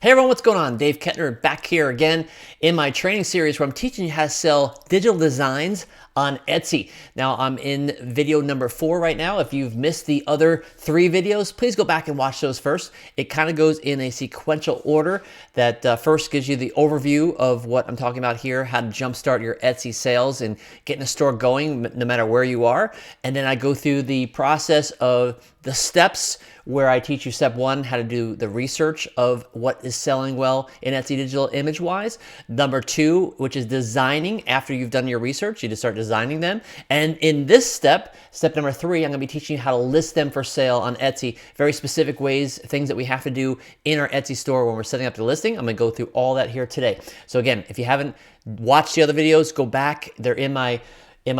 Hey everyone, what's going on? Dave Kettner back here again in my training series where I'm teaching you how to sell digital designs on Etsy. Now I'm in video number 4 right now. If you've missed the other 3 videos, please go back and watch those first. It kind of goes in a sequential order that first gives you the overview of what I'm talking about here, how to jumpstart your Etsy sales and getting a store going no matter where you are. And then I go through the process of the steps where I teach you step 1, how to do the research of what is selling well in Etsy digital image wise. Number 2, which is designing after you've done your research, you just start designing them. And in this step number 3, I'm gonna be teaching you how to list them for sale on Etsy. Very specific ways, things that we have to do in our Etsy store when we're setting up the listing. I'm gonna go through all that here today. So again, if you haven't watched the other videos, go back. They're in my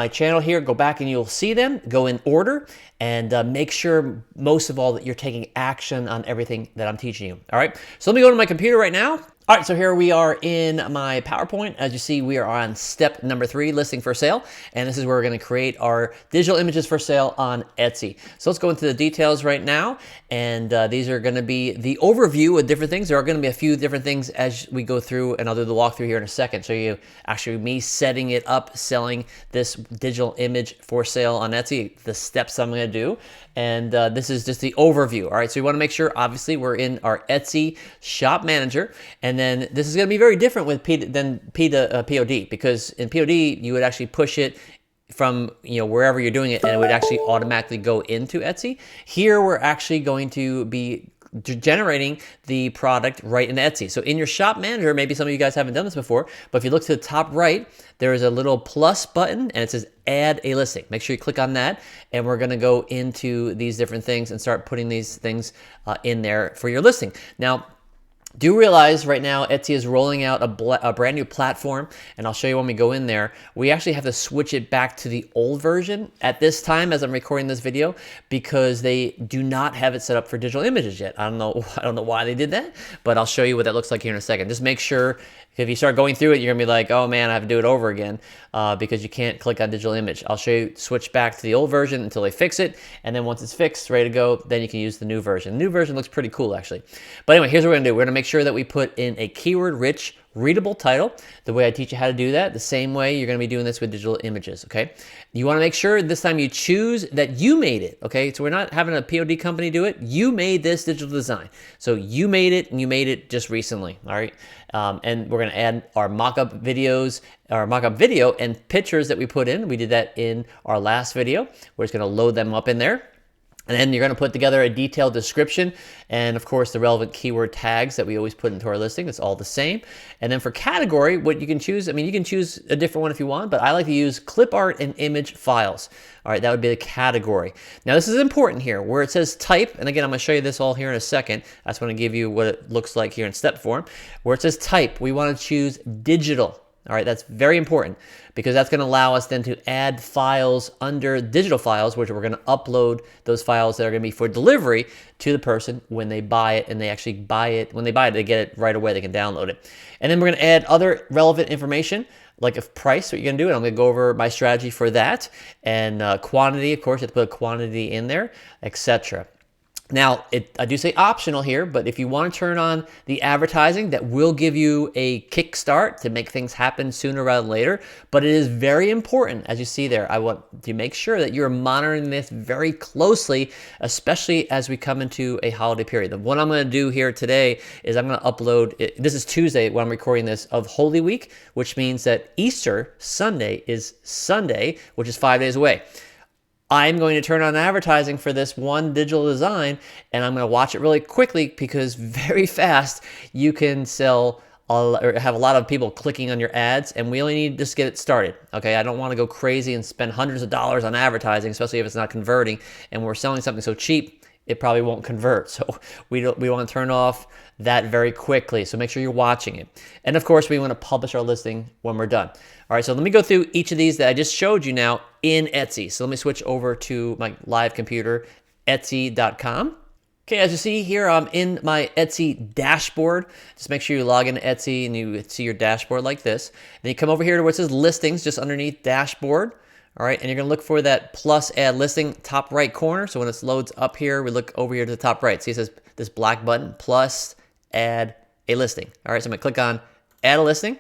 channel here. Go back and you'll see them. Go in order and make sure, most of all, that you're taking action on everything that I'm teaching you. All right, so let me go to my computer right now. All right, so here we are in my PowerPoint. As you see, we are on step number 3, listing for sale. And this is where we're gonna create our digital images for sale on Etsy. So let's go into the details right now. And these are gonna be the overview of different things. There are gonna be a few different things as we go through, and I'll do the walkthrough here in a second. So you actually, me setting it up, selling this digital image for sale on Etsy, the steps I'm gonna do. And this is just the overview. All right, so you wanna make sure, obviously, we're in our Etsy shop manager. And then this is going to be very different with POD, because in POD you would actually push it from wherever you're doing it, and it would actually automatically go into Etsy. Here we're actually going to be generating the product right in Etsy. So in your shop manager, maybe some of you guys haven't done this before, but if you look to the top right, there is a little plus button and it says add a listing. Make sure you click on that, and we're going to go into these different things and start putting these things in there for your listing. Now, do realize right now Etsy is rolling out a brand new platform, and I'll show you when we go in there. We actually have to switch it back to the old version at this time as I'm recording this video, because they do not have it set up for digital images yet. I don't know why they did that, but I'll show you what that looks like here in a second. Just make sure, if you start going through it, you're gonna be like, oh man, I have to do it over again because you can't click on digital image. I'll show you switch back to the old version until they fix it, and then once it's fixed, ready to go, then you can use the new version. The new version looks pretty cool actually. But anyway, here's what we're gonna do. We're gonna make sure that we put in a keyword-rich, readable title, the way I teach you how to do that, the same way you're gonna be doing this with digital images, okay? You wanna make sure this time you choose that you made it, okay? So we're not having a POD company do it. You made this digital design. So you made it, and you made it just recently, all right? And we're gonna add our mock-up videos, our mock-up video and pictures that we put in. We did that in our last video. We're just gonna load them up in there. And then you're going to put together a detailed description and, of course, the relevant keyword tags that we always put into our listing. It's all the same. And then for category, what you can choose, I mean, you can choose a different one if you want, but I like to use clip art and image files. All right, that would be the category. Now, this is important here where it says type. And again, I'm going to show you this all here in a second. I just want to give you what it looks like here in step form. Where it says type, we want to choose digital. All right, that's very important because that's going to allow us then to add files under digital files, which we're going to upload those files that are going to be for delivery to the person when they buy it, and they actually buy it. When they buy it, they get it right away. They can download it. And then we're going to add other relevant information, like a price, what you're going to do, and I'm going to go over my strategy for that, and quantity, of course, you have to put a quantity in there, etc. Now, I do say optional here, but if you want to turn on the advertising, that will give you a kickstart to make things happen sooner rather than later. But it is very important, as you see there, I want to make sure that you're monitoring this very closely, especially as we come into a holiday period. What I'm going to do here today is I'm going to upload, this is Tuesday when I'm recording this, of Holy Week, which means that Easter Sunday is Sunday, which is 5 days away. I'm going to turn on advertising for this one digital design, and I'm going to watch it really quickly because very fast you can sell or have a lot of people clicking on your ads, and we only need to just get it started. Okay, I don't want to go crazy and spend hundreds of dollars on advertising, especially if it's not converting, and we're selling something so cheap it probably won't convert. So we want to turn off that very quickly. So make sure you're watching it. And of course, we want to publish our listing when we're done. All right, so let me go through each of these that I just showed you now in Etsy. So let me switch over to my live computer, Etsy.com. Okay, as you see here, I'm in my Etsy dashboard. Just make sure you log into Etsy and you see your dashboard like this. Then you come over here to where it says listings, just underneath dashboard. All right, and you're gonna look for that plus add listing top right corner. So when it loads up here, we look over here to the top right. See, it says this black button, plus add a listing. All right, so I'm gonna click on add a listing,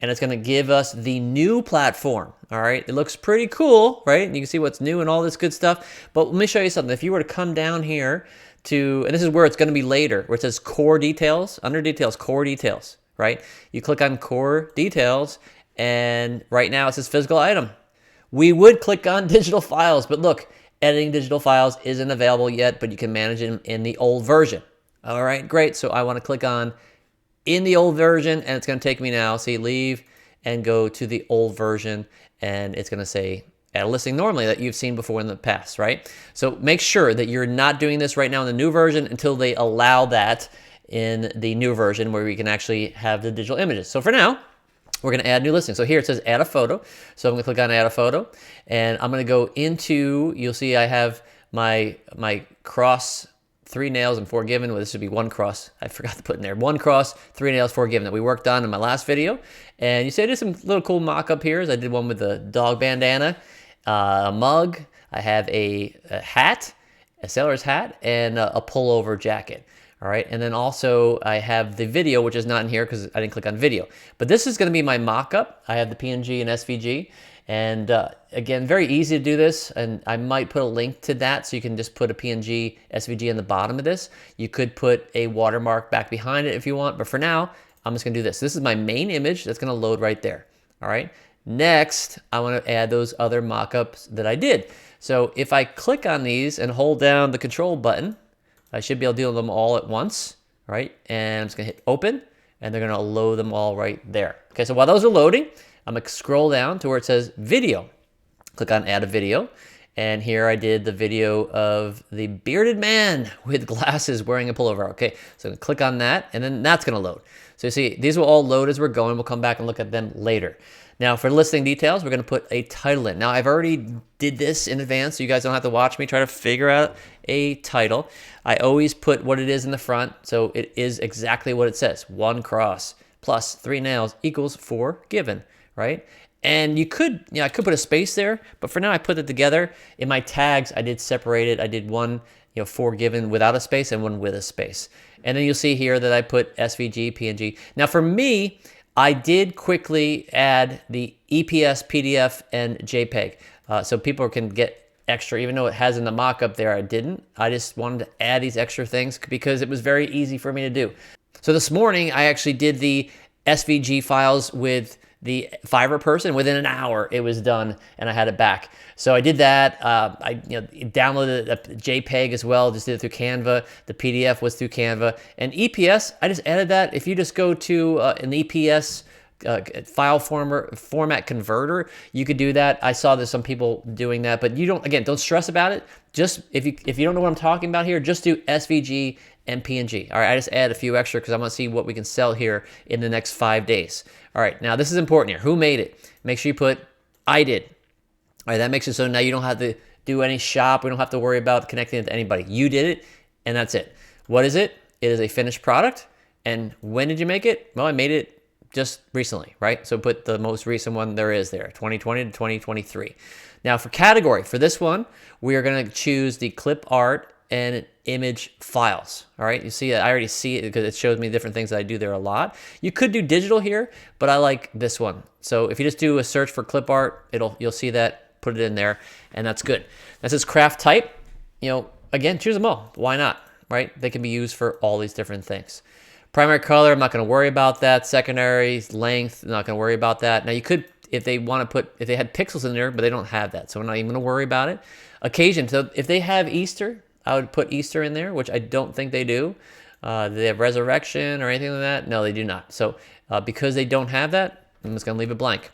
and it's gonna give us the new platform. All right, it looks pretty cool, right? And you can see what's new and all this good stuff. But let me show you something. If you were to come down here to, and this is where it's gonna be later, where it says core details, under details, core details, right? You click on core details, and right now it says physical item. We would click on digital files, but look, editing digital files isn't available yet, but you can manage it in the old version. All right, great. So I want to click on in the old version, and it's going to take me now. See, leave and go to the old version, and it's going to say add a listing normally that you've seen before in the past, right? So make sure that you're not doing this right now in the new version until they allow that in the new version where we can actually have the digital images. So for now, we're going to add new listing. So here it says add a photo. So I'm going to click on add a photo, and I'm going to go into, you'll see I have my cross, 3 nails and 4 given. Well, this should be 1 cross. I forgot to put in there. 1 cross, 3 nails, 4 given that we worked on in my last video. And you see I did some little cool mock-up here. I did one with the dog bandana, a mug. I have a hat, a sailor's hat, and a pullover jacket. All right, and then also I have the video, which is not in here because I didn't click on video. But this is going to be my mock-up. I have the PNG and SVG. And again, very easy to do this. And I might put a link to that so you can just put a PNG, SVG in the bottom of this. You could put a watermark back behind it if you want. But for now, I'm just going to do this. This is my main image that's going to load right there. All right. Next, I want to add those other mock-ups that I did. So if I click on these and hold down the control button, I should be able to deal with them all at once, right? And I'm just gonna hit open, and they're gonna load them all right there. Okay, so while those are loading, I'm gonna scroll down to where it says video. Click on add a video, and here I did the video of the bearded man with glasses wearing a pullover. Okay, so I'm gonna click on that, and then that's gonna load. So you see, these will all load as we're going. We'll come back and look at them later. Now for listing details, we're gonna put a title in. Now I've already did this in advance, so you guys don't have to watch me try to figure out a title. I always put what it is in the front, so it is exactly what it says. 1 cross plus 3 nails equals 4 given, right? And you could, I could put a space there, but for now I put it together. In my tags, I did separate it. I did one, 4 given without a space and one with a space. And then you'll see here that I put SVG, PNG. Now for me, I did quickly add the EPS, PDF, and JPEG. So people can get extra, even though it has in the mock-up there, I didn't. I just wanted to add these extra things because it was very easy for me to do. So this morning, I actually did the SVG files with the Fiverr person. Within an hour, it was done, and I had it back. So I did that. I downloaded a JPEG as well, just did it through Canva. The PDF was through Canva. And EPS, I just added that. If you just go to an EPS file format converter, you could do that. I saw there's some people doing that, but you don't stress about it. Just if you don't know what I'm talking about here, just do SVG and PNG. All right, I just add a few extra because I want to see what we can sell here in the next 5 days. All right, now this is important here. Who made it? Make sure you put I did. All right, that makes it so now you don't have to do any shop. We don't have to worry about connecting it to anybody. You did it, and that's it. What is it? It is a finished product. And when did you make it? Well, I made it just recently, right? So put the most recent one there is there, 2020 to 2023. Now for category, for this one, we are gonna choose the clip art and image files, all right? You see, I already see it because it shows me different things that I do there a lot. You could do digital here, but I like this one. So if you just do a search for clip art, you'll see that, put it in there, and that's good. That says craft type, again, choose them all. Why not, right? They can be used for all these different things. Primary color, I'm not going to worry about that. Secondary length, I'm not going to worry about that. Now you could, if they had pixels in there, but they don't have that, so we're not even going to worry about it. Occasion, so if they have Easter, I would put Easter in there, which I don't think they do. Do they have resurrection or anything like that? No, they do not. So because they don't have that, I'm just going to leave it blank.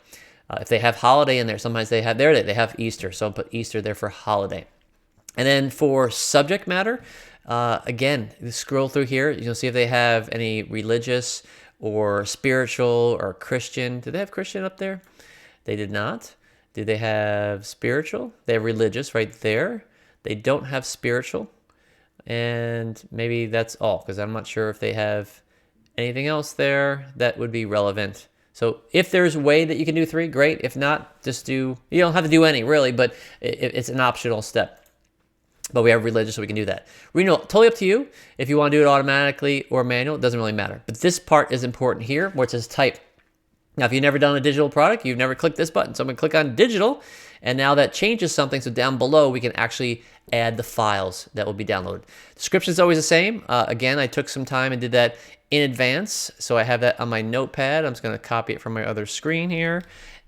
If they have holiday in there, sometimes they have Easter, so I'll put Easter there for holiday. And then for subject matter, again, scroll through here. You'll see if they have any religious or spiritual or Christian. Did they have Christian up there? They did not. Did they have spiritual? They have religious right there. They don't have spiritual. And maybe that's all, because I'm not sure if they have anything else there that would be relevant. So if there's a way that you can do 3, great. If not, just you don't have to do any really, but it's an optional step. but we have religious, so we can do that. Renal, totally up to you. If you want to do it automatically or manual, it doesn't really matter. But this part is important here, where it says type. Now, if you've never done a digital product, you've never clicked this button. So I'm going to click on digital, and now that changes something. So down below, we can actually add the files that will be downloaded. Description is always the same. Again, I took some time and did that in advance. So I have that on my notepad. I'm just going to copy it from my other screen here,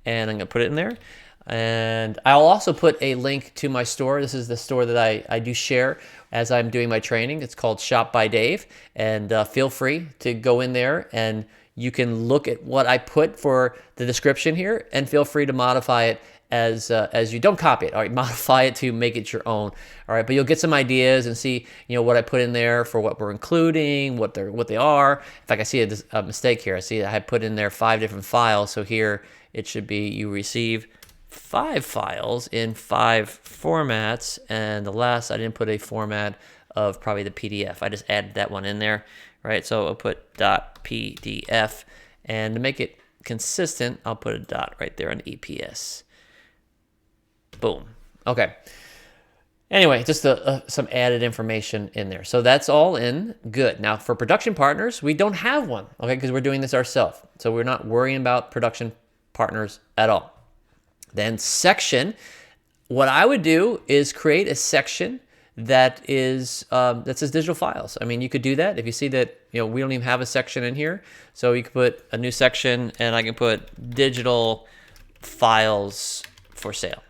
and I'm going to put it in there. And I'll also put a link to my store. This is the store that I do share as I'm doing my training. It's called Shop by Dave, and feel free to go in there and you can look at what I put for the description here, and feel free to modify it as you don't copy it. All right, modify it to make it your own. All right, but you'll get some ideas and see, you know, what I put in there for what we're including, what they are. In fact, I see a mistake here. I see I had put in there 5 different files. So here it should be you receive 5 files in 5 formats, and the last I didn't put a format of probably the PDF. I just added that one in there, right? So I'll put .pdf, and to make it consistent, I'll put a dot right there on EPS. Boom. Okay. Anyway, just some added information in there. So that's all in good. Now for production partners, we don't have one, okay, because we're doing this ourselves. So we're not worrying about production partners at all. Then section, what I would do is create a section that is that says digital files. I mean, you could do that if you see that, you know, we don't even have a section in here. So you could put a new section, and I can put digital files for sale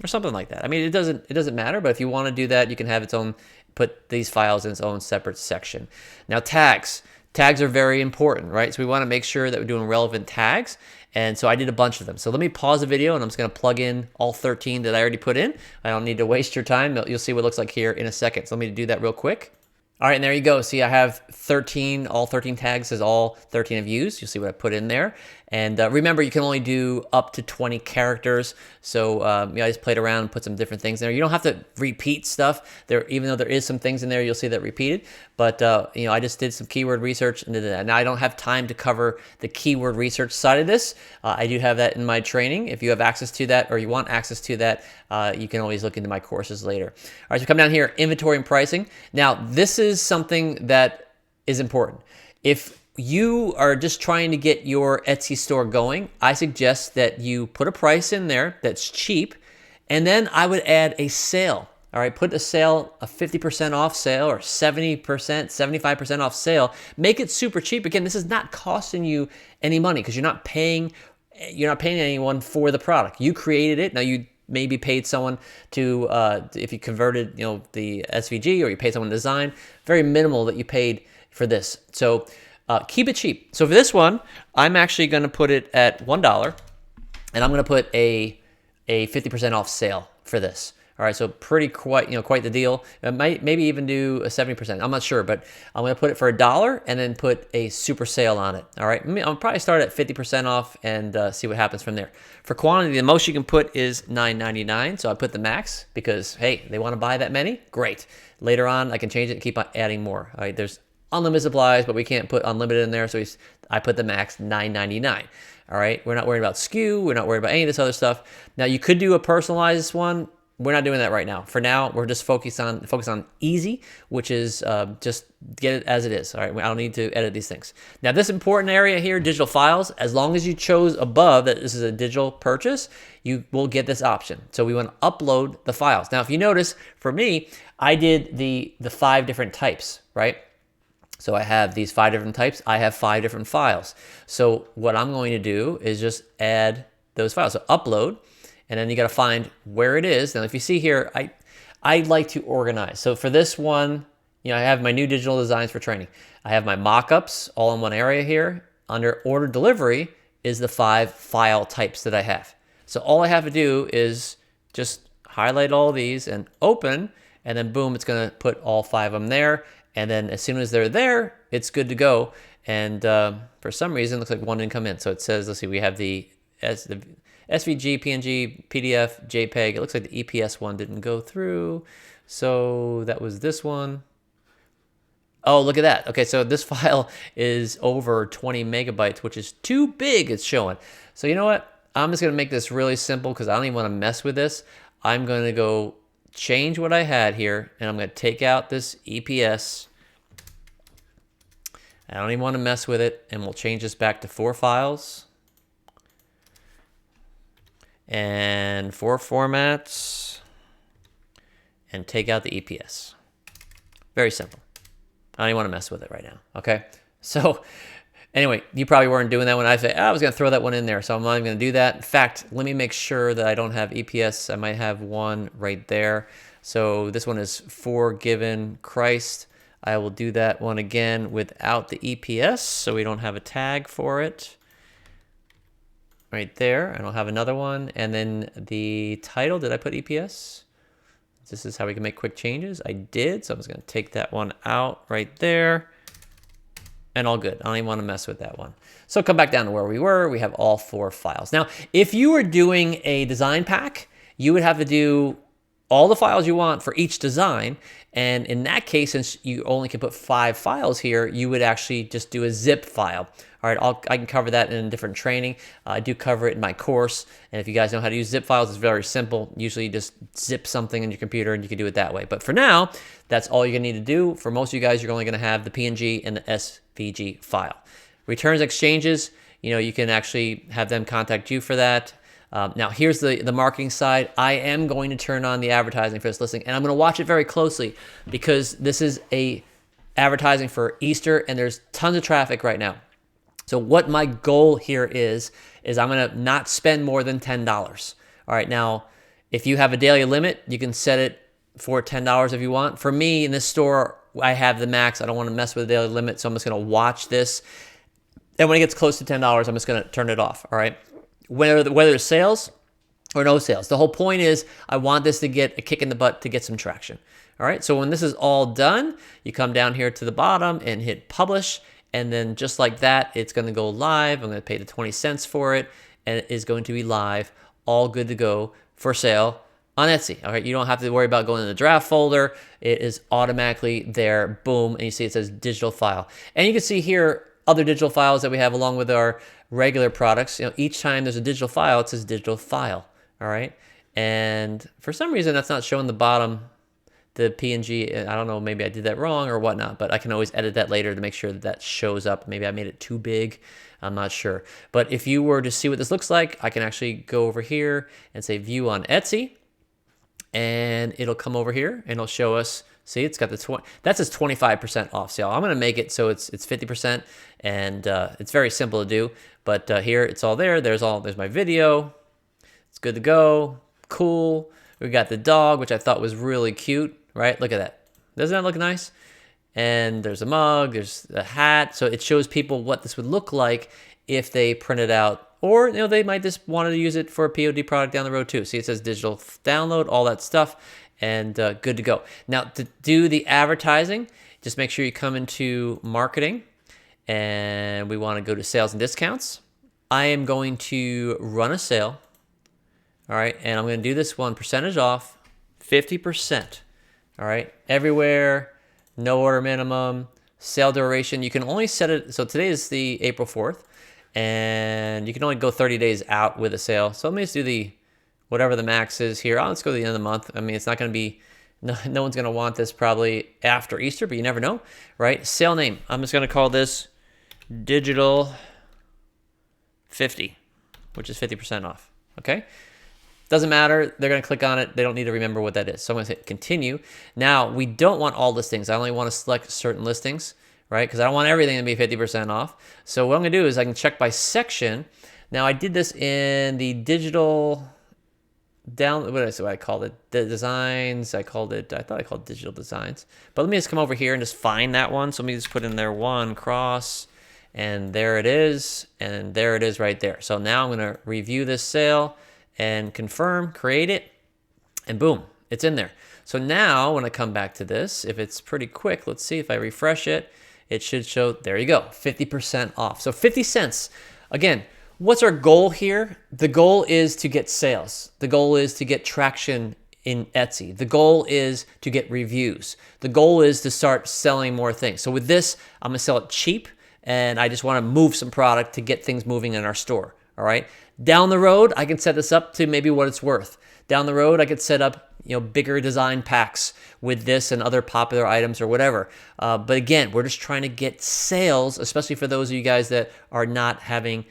or something like that. I mean, it doesn't matter, but if you want to do that, you can have its own, put these files in its own separate section. Now tags are very important, right? So we want to make sure that we're doing relevant tags. And so I did a bunch of them. So let me pause the video, and I'm just going to plug in all 13 that I already put in. I don't need to waste your time. You'll see what it looks like here in a second. So let me do that real quick. All right, and there you go. See, I have 13, all 13 tags as all 13 I've used. You'll see what I put in there. And remember, you can only do up to 20 characters. So I just played around and put some different things in there. You don't have to repeat stuff there, even though there is some things in there, you'll see that repeated. But I just did some keyword research and did that. Now I don't have time to cover the keyword research side of this. I do have that in my training. If you have access to that, or you want access to that, you can always look into my courses later. All right, so come down here, inventory and pricing. Now this is something that is important. If you are just trying to get your Etsy store going, I suggest that you put a price in there that's cheap, and then I would add a sale. All right, put a sale, a 50% off sale, or 70%, 75% off sale. Make it super cheap. Again, this is not costing you any money because you're not paying anyone for the product. You created it. Now you maybe paid someone to, if you converted, the SVG, or you paid someone to design. Very minimal that you paid for this. So keep it cheap. So for this one, I'm actually going to put it at $1, and I'm going to put a 50% off sale for this. All right, so quite the deal. I might maybe even do a 70%. I'm not sure, but I'm going to put it for $1 and then put a super sale on it. All right, I'll probably start at 50% off and see what happens from there. For quantity, the most you can put is $9.99. So I put the max because, hey, they want to buy that many. Great. Later on, I can change it and keep on adding more. All right, there's unlimited supplies, but we can't put unlimited in there. So I put the max $9.99. All right, we're not worried about SKU. We're not worried about any of this other stuff. Now you could do a personalized one. We're not doing that right now. For now, we're just focused on easy, which is just get it as it is. All right, I don't need to edit these things. Now, this important area here, digital files, as long as you chose above that this is a digital purchase, you will get this option. So we want to upload the files. Now, if you notice, for me, I did the 5 different types, right? So I have these 5 different types. I have 5 different files. So what I'm going to do is just add those files. So upload. And then you got to find where it is. Now, if you see here, I like to organize. So for this one, I have my new digital designs for training. I have my mock-ups all in one area here. Under order delivery is the 5 file types that I have. So all I have to do is just highlight all these and open, and then boom, it's going to put all 5 of them there. And then as soon as they're there, it's good to go. And for some reason, it looks like one didn't come in. So it says, let's see, we have the SVG, PNG, PDF, JPEG. It looks like the EPS one didn't go through. So that was this one. Oh, look at that. Okay, so this file is over 20 megabytes, which is too big, it's showing. So you know what? I'm just going to make this really simple because I don't even want to mess with this. I'm going to go change what I had here, and I'm going to take out this EPS. I don't even want to mess with it, and we'll change this back to 4 files. And 4 formats, and take out the EPS. Very simple. I don't even want to mess with it right now, okay? So anyway, you probably weren't doing that when I said, I was going to throw that one in there, so I'm not even going to do that. In fact, let me make sure that I don't have EPS. I might have one right there. So this one is forgiven Christ. I will do that one again without the EPS, so we don't have a tag for it. Right there, and I'll have another one. And then the title, did I put EPS? This is how we can make quick changes. I did, so I'm just gonna take that one out right there. And all good. I don't even want to mess with that one. So come back down to where we were. We have all 4 files. Now, if you were doing a design pack, you would have to do all the files you want for each design. And in that case, since you only can put 5 files here, you would actually just do a zip file. All right, I can cover that in a different training. I do cover it in my course. And if you guys know how to use zip files, it's very simple. Usually you just zip something in your computer and you can do it that way. But for now, that's all you're gonna need to do. For most of you guys, you're only gonna have the PNG and the SVG file. Returns, exchanges, you can actually have them contact you for that. Now, here's the marketing side. I am going to turn on the advertising for this listing, and I'm going to watch it very closely because this is a advertising for Easter, and there's tons of traffic right now. So what my goal here is I'm going to not spend more than $10. All right, now, if you have a daily limit, you can set it for $10 if you want. For me, in this store, I have the max. I don't want to mess with the daily limit, so I'm just going to watch this. And when it gets close to $10, I'm just going to turn it off, all right? Whether it's sales or no sales. The whole point is I want this to get a kick in the butt to get some traction. All right, so when this is all done, you come down here to the bottom and hit publish, and then just like that, it's gonna go live. I'm gonna pay the 20 cents for it, and it is going to be live, all good to go for sale on Etsy. All right, you don't have to worry about going in the draft folder. It is automatically there, boom, and you see it says digital file. And you can see here other digital files that we have along with our regular products. Each time there's a digital file, it says digital file, all right? And for some reason, that's not showing the bottom, the PNG. I don't know, maybe I did that wrong or whatnot, but I can always edit that later to make sure that that shows up. Maybe I made it too big, I'm not sure. But if you were to see what this looks like, I can actually go over here and say view on Etsy, and it'll come over here and it'll show us. See, it's got the that says 25% off sale. I'm gonna make it so it's 50%, and it's very simple to do. But here it's all there. There's my video. It's good to go. Cool. We got the dog, which I thought was really cute. Right? Look at that. Doesn't that look nice? And there's a mug. There's a hat. So it shows people what this would look like if they print it out, or they might just want to use it for a POD product down the road too. See, it says digital download, all that stuff. And good to go. Now, to do the advertising, just make sure you come into marketing, and we want to go to sales and discounts. I am going to run a sale, all right, and I'm going to do this one percentage off, 50%, all right, everywhere, no order minimum, sale duration. You can only set it, so today is the April 4th, and you can only go 30 days out with a sale. So let me just do the whatever the max is here. Let's go to the end of the month. I mean, it's not going to be, no one's going to want this probably after Easter, but you never know, right? Sale name. I'm just going to call this Digital 50, which is 50% off, okay? Doesn't matter. They're going to click on it. They don't need to remember what that is. So I'm going to hit continue. Now, we don't want all listings. I only want to select certain listings, right? Because I don't want everything to be 50% off. So what I'm going to do is I can check by section. Now, I did this in the digital what I called it, the designs. I thought I called digital designs, but let me just come over here and just find that one. So let me just put in there one cross, and there it is, and there it is right there. So now I'm going to review this sale and confirm, create it, and boom, it's in there. So now when I come back to this, if it's pretty quick, let's see if I refresh it, it should show, there you go, 50% off. So 50 cents. Again, what's our goal here? The goal is to get sales. The goal is to get traction in Etsy. The goal is to get reviews. The goal is to start selling more things. So with this, I'm gonna sell it cheap, and I just wanna move some product to get things moving in our store, all right? Down the road, I can set this up to maybe what it's worth. Down the road, I could set up bigger design packs with this and other popular items or whatever. But again, we're just trying to get sales, especially for those of you guys that are not having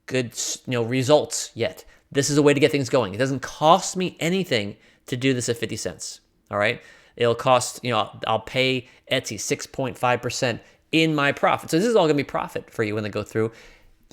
good results yet. This is a way to get things going. It doesn't cost me anything to do this at 50 cents. All right. It'll cost, I'll pay Etsy 6.5% in my profit. So this is all going to be profit for you when they go through,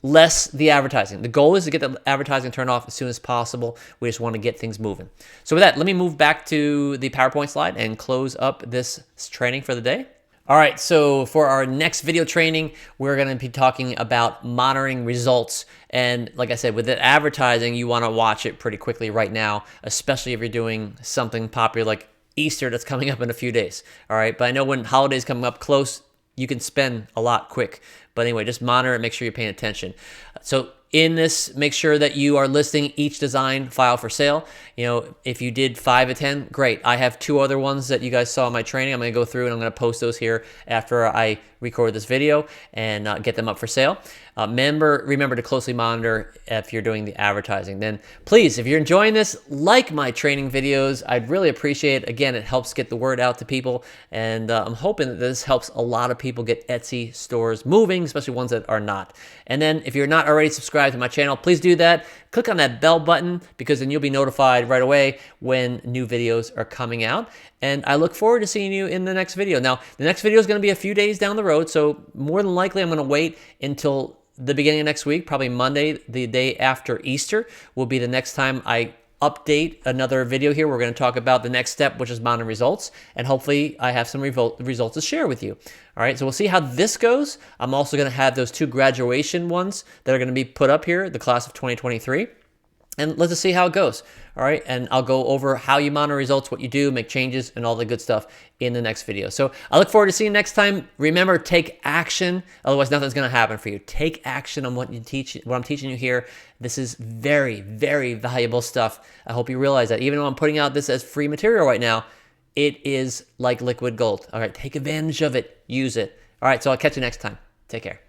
less the advertising. The goal is to get the advertising turned off as soon as possible. We just want to get things moving. So with that, let me move back to the PowerPoint slide and close up this training for the day. All right, so for our next video training, we're going to be talking about monitoring results. And like I said, with the advertising, you want to watch it pretty quickly right now, especially if you're doing something popular like Easter that's coming up in a few days. All right, but I know when holidays come up close, you can spend a lot quick. But anyway, just monitor it, make sure you're paying attention. So in this, make sure that you are listing each design file for sale. If you did 5 of 10, great. I have 2 other ones that you guys saw in my training. I'm going to go through and I'm going to post those here after I record this video and get them up for sale. Remember to closely monitor if you're doing the advertising. Then please, if you're enjoying this, like my training videos. I'd really appreciate it. Again, it helps get the word out to people. And I'm hoping that this helps a lot of people get Etsy stores moving, especially ones that are not. And then if you're not already subscribed to my channel, please do that. Click on that bell button because then you'll be notified right away when new videos are coming out. And I look forward to seeing you in the next video. Now, the next video is going to be a few days down the road, so more than likely I'm going to wait until the beginning of next week. Probably Monday, the day after Easter, will be the next time I update another video here. We're going to talk about the next step, which is monitoring results, and hopefully I have some results to share with you. All right, so we'll see how this goes. I'm also going to have those 2 graduation ones that are going to be put up here, the class of 2023. And let's just see how it goes. All right, and I'll go over how you monitor results, what you do, make changes, and all the good stuff in the next video. So I look forward to seeing you next time. Remember, take action. Otherwise, nothing's going to happen for you. Take action on what I'm teaching you here. This is very, very valuable stuff. I hope you realize that. Even though I'm putting out this as free material right now, it is like liquid gold. All right, take advantage of it. Use it. All right, so I'll catch you next time. Take care.